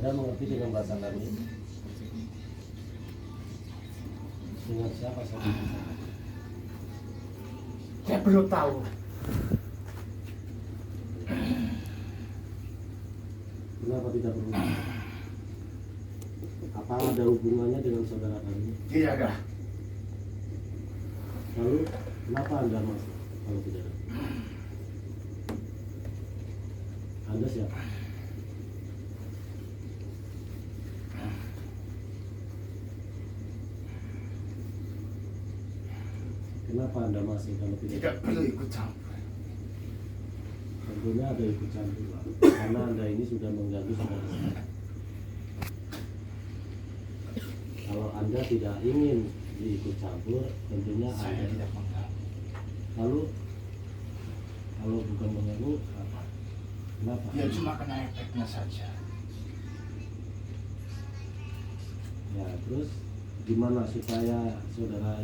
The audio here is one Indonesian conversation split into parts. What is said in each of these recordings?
Anda mengerti dengan bahasa kami? Dengan siapa saya berbicara? Saya perlu tahu. Kenapa tidak berhubungan? Apa ada hubungannya dengan saudara kami? Tidak ada. Lalu kenapa Anda masuk kalau tidak ada? Anda siapa? Kenapa Anda masuk kalau tidak Tidak ada? perlu ikut campur. Tentunya ada ikut campur, Pak. Karena Anda ini sudah mengganggu saudara saya. Kalau Anda tidak ingin diikut campur, tentunya Saya Anda. tidak mengganggu. Lalu kalau bukan mengganggu apa? Kenapa? Ya cuma kena efeknya saja. Ya terus gimana supaya saudara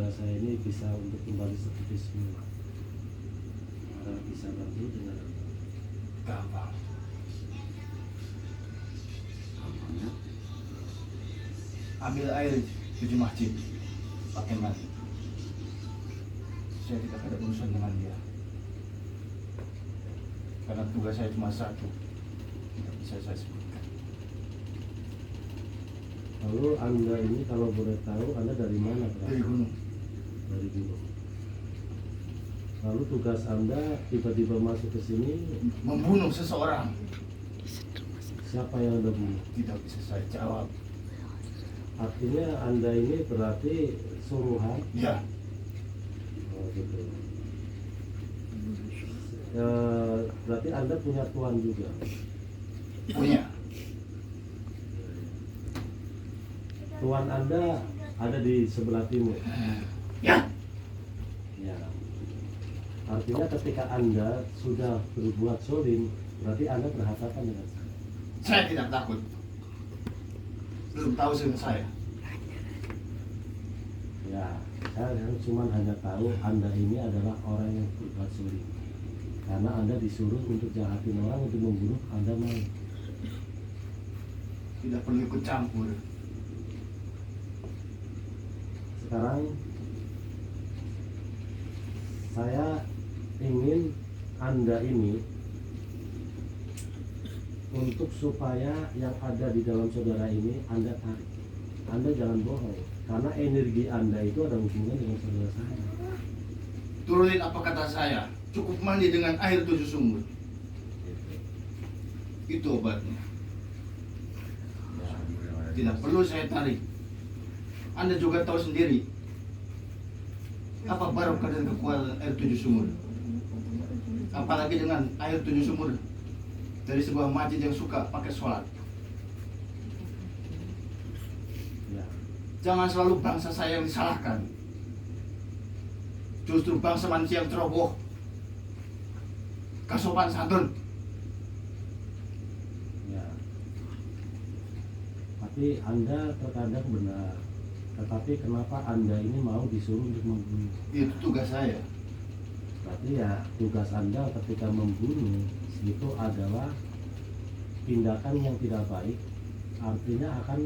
saya ini bisa untuk kembali seperti semula? Anda bisa bantu dengan Gampang. Ambil air 7 masjid. Pakai mandi. Saya tidak ada urusan dengan dia. Karena tugas saya cuma satu. Tidak bisa saya sebutkan. Lalu Anda ini kalau boleh tahu Anda dari mana? Pak? Dari gunung. Dari gunung. Lalu tugas Anda tiba-tiba masuk ke sini, Membunuh seseorang. siapa yang Anda bunuh? Tidak bisa saya jawab. Artinya Anda ini berarti suruhan. Ya, Oh, gitu. Berarti Anda punya tuan juga. punya. Tuan Anda ada di sebelah timur. Ya, Ya. Artinya ketika Anda sudah berbuat zolim, berarti Anda berhadapan dengan saya. saya tidak takut. Belum tahu dengan saya. Ya, saya cuma hanya tahu Anda ini adalah orang yang berbuat zolim. Karena Anda disuruh untuk jahatin orang, untuk membunuh, Anda mau. Tidak perlu ikut campur. Sekarang saya ingin Anda ini untuk supaya yang ada di dalam saudara ini Anda tarik. Anda jangan bohong, karena energi Anda itu ada hubungan dengan saudara saya. Turunin apa kata saya. Cukup mandi dengan air 7 sumur. Itu obatnya. Tidak perlu saya tarik. Anda juga tahu sendiri. Apa barokah dan kekuatan air 7 sumur? Apalagi dengan air 7 sumur dari sebuah masjid yang suka pakai sholat. Ya, Jangan selalu bangsa saya yang disalahkan. Justru bangsa manusia yang ceroboh. Kasopan santun. ya. Tapi Anda terkadang benar. Tetapi kenapa Anda ini mau disuruh untuk membunuh? Itu tugas saya. Berarti ya tugas Anda ketika membunuh itu adalah tindakan yang tidak baik. Artinya akan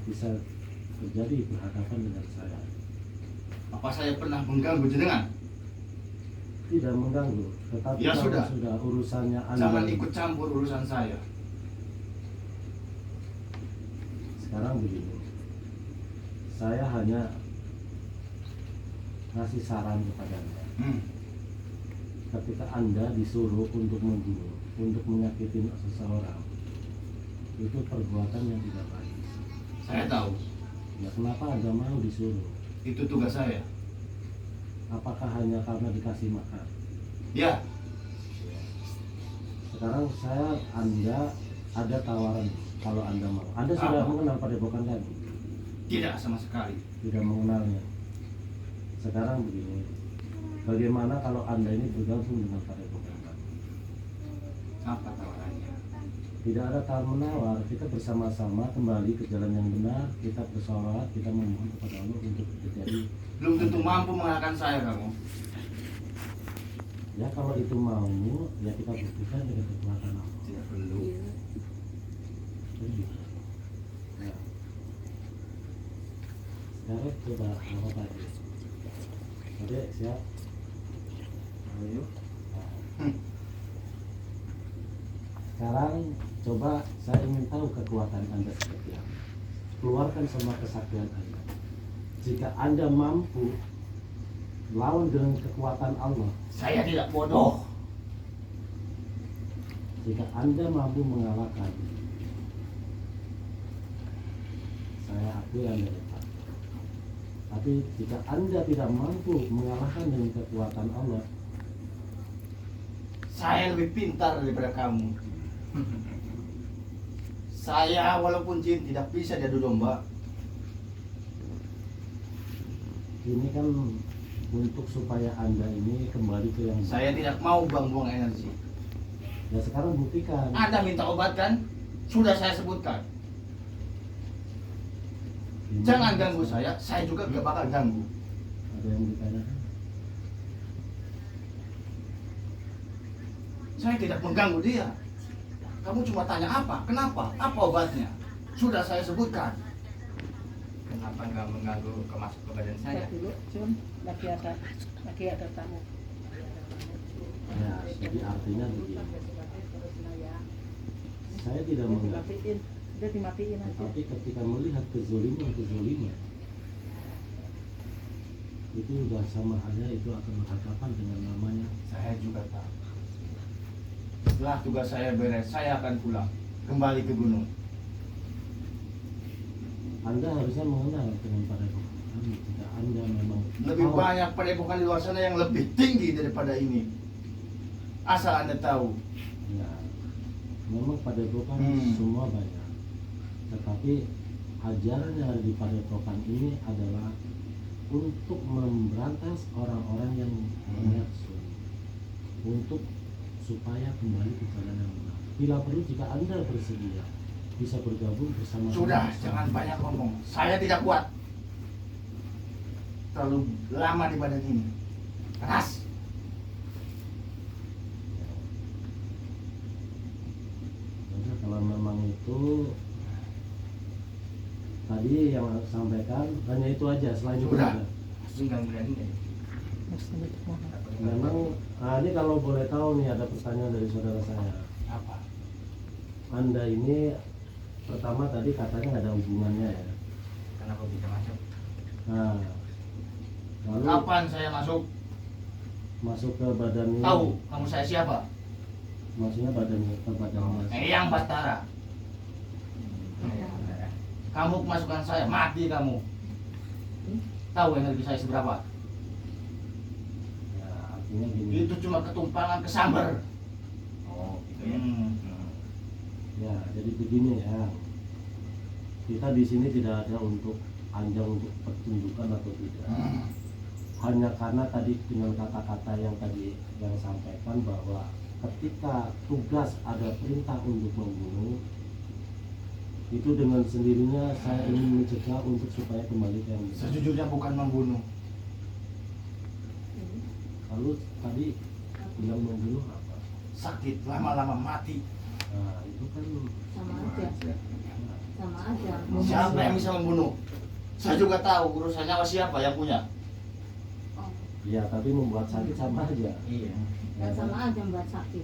bisa terjadi berhadapan dengan saya. Apa saya pernah mengganggu jenengan? Tidak mengganggu, tetapi Ya, kalau sudah. urusannya Anda. Jangan ikut campur urusan saya. Sekarang begini, saya hanya ngasih saran kepada Anda. Ketika Anda disuruh untuk membunuh, untuk menyakiti seseorang, itu perbuatan yang tidak baik. Saya tahu. Ya kenapa Anda mau disuruh? Itu tugas saya. Apakah hanya karena dikasih makan? Ya, Sekarang Anda ada tawaran kalau Anda mau. Anda sudah Apa? mengenal padepokan kami? tidak sama sekali. Tidak mengenalnya. Sekarang begini, bagaimana kalau Anda ini bergabung dengan padepokan kami? Apa tawarannya? Tidak ada tawar menawar, kita bersama-sama kembali ke jalan yang benar, kita bersolat, kita memohon kepada Allah untuk terjadi. Belum tentu mampu mengalahkan saya kamu. Ya kalau itu mau, ya kita buktikan dengan kekuatan Allah. Tidak perlu. Jadi, ya. Sekarang coba apa tadi? Oke, siap. Ayo. Nah, sekarang coba saya ingin tahu kekuatan Anda seperti apa. Keluarkan semua kesaktian Anda. Jika Anda mampu lawan dengan kekuatan Allah, Saya tidak bodoh. jika Anda mampu mengalahkan, saya akui Anda hebat. Tapi jika Anda tidak mampu mengalahkan dengan kekuatan Allah, Saya lebih pintar daripada kamu. Saya walaupun jin tidak bisa diadu domba. ini kan untuk supaya Anda ini kembali ke yang Saya tidak mau buang-buang energi. ya sekarang buktikan. Anda minta obat kan? Sudah saya sebutkan. Ini Jangan ganggu saya juga gak bakal ganggu. Ada yang ditanyakan? Saya tidak mengganggu dia. Kamu cuma tanya apa? Kenapa? Apa obatnya? Sudah saya sebutkan. Kenapa nggak mengganggu masuk ke badan saya? Dulu, Jun, lagi ada tamu. Ya, jadi artinya begini. Saya tidak mengganggu. Dimatiin, udah dimatiin aja. Tapi ketika melihat kezoliman itu sudah sama halnya itu akan berhadapan dengan namanya. Saya juga tahu. Setelah tugas saya beres, saya akan pulang. Kembali ke gunung. Anda harusnya mengenal dengan padepokan kami. Jika Anda memang Lebih tahu, banyak padepokan di luar sana yang lebih tinggi daripada ini. Asal Anda tahu. ya, memang padepokan Hmm. semua banyak. Tetapi ajaran yang ada di padepokan ini adalah untuk memberantas orang-orang yang menafsu, untuk supaya kembali ke jalan yang benar. Bila perlu jika Anda bersedia bisa bergabung bersama. Sudah, jangan banyak ngomong. Saya tidak kuat. Terlalu lama di badan ini. Keras. Jadi kalau memang itu tadi yang aku sampaikan hanya itu aja, selain itu Sudah. tidak. Tinggal berani deh. Memang ini kalau boleh tahu nih ada pertanyaan dari saudara saya. Apa? Anda ini pertama tadi katanya nggak ada hubungannya ya. Kenapa bisa masuk? Nah, lalu Kapan saya masuk? masuk ke badannya. Tahu kamu saya siapa? Maksudnya badannya ke badannya. Eyang Batara. Kamu kemasukan saya, mati kamu. Tahu energi saya seberapa? Ya, artinya gini. Itu cuma ketumpangan kesambar. Oh, gitu ya. Ya, jadi begini ya. Kita di sini tidak ada untuk anjang untuk pertunjukan atau tidak. Hanya karena tadi dengan kata-kata yang tadi yang sampaikan bahwa ketika tugas ada perintah untuk membunuh, itu dengan sendirinya saya ingin mencegah untuk supaya kembali ke yang benar. Sejujurnya bukan membunuh. Lalu tadi bilang membunuh apa? Sakit, lama-lama mati. Nah, itu kan Sama aja, sama aja. Siapa yang bisa membunuh? Saya juga tahu urusan nyawa siapa yang punya. Oh, ya, tapi membuat sakit sama aja. Iya. dan sama aja buat sakit.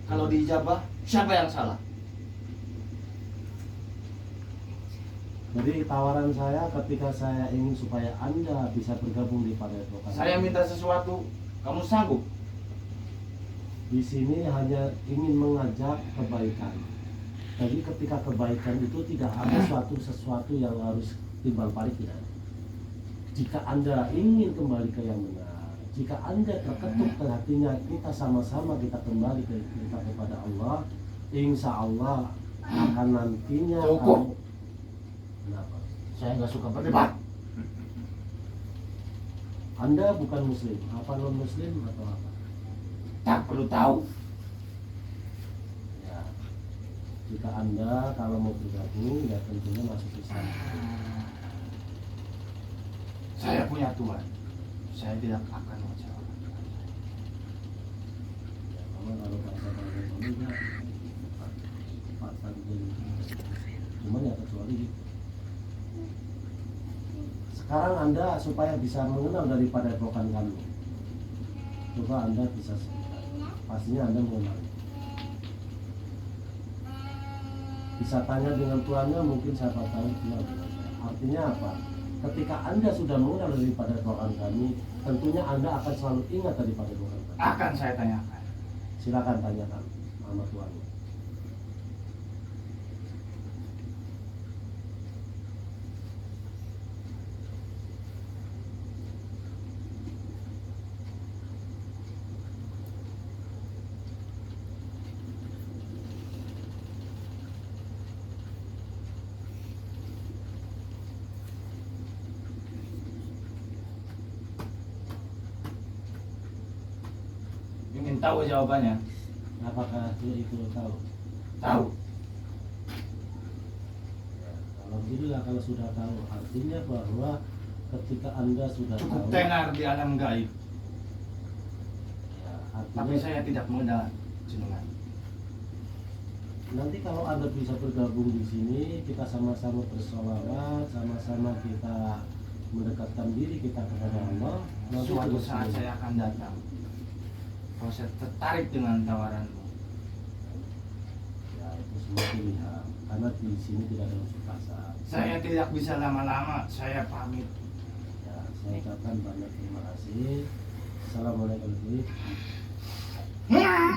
Kalau diijabah, siapa yang salah? Jadi tawaran saya ketika saya ingin supaya Anda bisa bergabung di padepokan. Saya minta sesuatu, kamu sanggup? Di sini hanya ingin mengajak kebaikan. Jadi ketika kebaikan itu tidak ada sesuatu yang harus timbal balik, tidak. Jika Anda ingin kembali ke yang benar, jika Anda terketuk ke hatinya, kita sama-sama kita kembali kita kepada Allah, insya Allah akan nantinya. Cukup. Kenapa? Saya nggak suka berdebat. Anda bukan Muslim, apa non Muslim atau apa? Tak perlu tahu. Ya, jika Anda kalau mau bergabung, ya tentunya masuk Islam. Saya punya Tuhan. Saya tidak akan mengecewakan Tuhan. Sekarang Anda supaya bisa mengenal daripada epokan kami, coba Anda bisa sebutkan. Pastinya Anda mengenal. Bisa tanya dengan tuannya, mungkin siapa tahu kenal dengan saya. Artinya apa? Ketika Anda sudah mengenal daripada epokan kami, tentunya Anda akan selalu ingat daripada epokan kami. Akan saya tanyakan. Silakan tanyakan nama tuannya. Ingin tahu jawabannya? Apakah itu tahu? Tahu. Ya, alhamdulillah kalau sudah tahu, artinya bahwa ketika Anda sudah Cukup tahu, tenar di alam gaib. ya, Tapi artinya saya tidak mengenal jenengan. nanti kalau Anda bisa bergabung di sini, kita sama-sama bersolawat, sama-sama kita mendekatkan diri kita kepada Allah. Nanti Suatu terus saat ini. saya akan datang. Kalau saya tertarik dengan tawaranmu, Ya, itu semua pilihan. Karena di sini tidak ada unsur pasar. saya tidak bisa lama-lama. Saya pamit. Ya, saya ucapkan banyak terima kasih. Assalamualaikum warahmatullahi wabarakatuh. Hah?